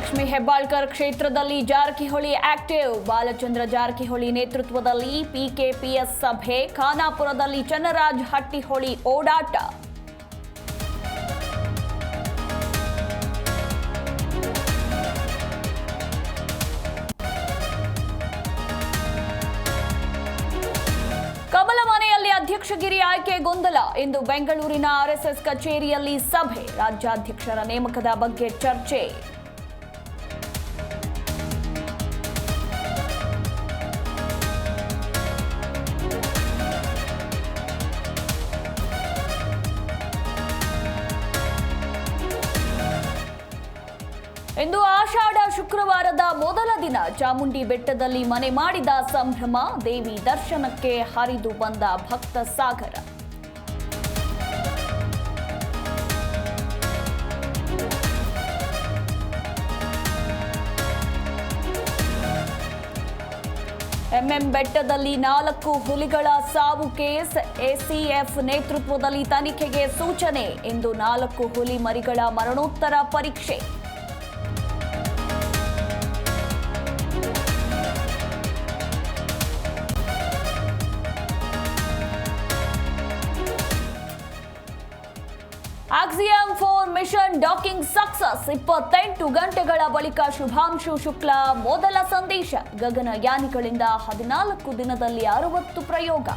ಲಕ್ಷ್ಮೀ ಹೆಬ್ಬಾಳ್ಕರ್ ಕ್ಷೇತ್ರದಲ್ಲಿ ಜಾರಕಿಹೊಳಿ ಆಕ್ಟಿವ್. ಬಾಲಚಂದ್ರ ಜಾರಕಿಹೊಳಿ ನೇತೃತ್ವದಲ್ಲಿ ಪಿಕೆಪಿಎಸ್ ಸಭೆ. ಖಾನಾಪುರದಲ್ಲಿ ಚನ್ನರಾಜ್ ಹಟ್ಟಿಹೊಳಿ ಓಡಾಟ. ಕಮಲ ಮನೆಯಲ್ಲಿ ಅಧ್ಯಕ್ಷಗಿರಿ ಆಯ್ಕೆ ಗೊಂದಲ. ಇಂದು ಬೆಂಗಳೂರಿನ ಆರ್ಎಸ್ಎಸ್ ಕಚೇರಿಯಲ್ಲಿ ಸಭೆ. ರಾಜ್ಯಾಧ್ಯಕ್ಷರ ನೇಮಕದ ಬಗ್ಗೆ ಚರ್ಚೆ. ಇಂದು ಆಷಾಢ ಶುಕ್ರವಾರದ ಮೊದಲ ದಿನ. ಚಾಮುಂಡಿ ಬೆಟ್ಟದಲ್ಲಿ ಮನೆ ಮಾಡಿದ ಸಂಭ್ರಮ. ದೇವಿ ದರ್ಶನಕ್ಕೆ ಹರಿದು ಬಂದ ಭಕ್ತ ಸಾಗರ. ಎಂಎಂ ಬೆಟ್ಟದಲ್ಲಿ 4 ಹುಲಿಗಳ ಸಾವು ಕೇಸ್. ಎಸಿಎಫ್ ನೇತೃತ್ವದಲ್ಲಿ ತನಿಖೆಗೆ ಸೂಚನೆ. ಇಂದು 4 ಹುಲಿ ಮರಿಗಳ ಮರಣೋತ್ತರ ಪರೀಕ್ಷೆ. Axiom 4 mission docking success. 28 ಗಂಟೆಗಳ ಬಳಿಕ ಶುಭಾಂಶು ಶುಕ್ಲಾ ಮೊದಲ ಸಂದೇಶ. ಗಗನಯಾನಿಗಳಿಂದ 14 ದಿನದಲ್ಲಿ 60 ಪ್ರಯೋಗ.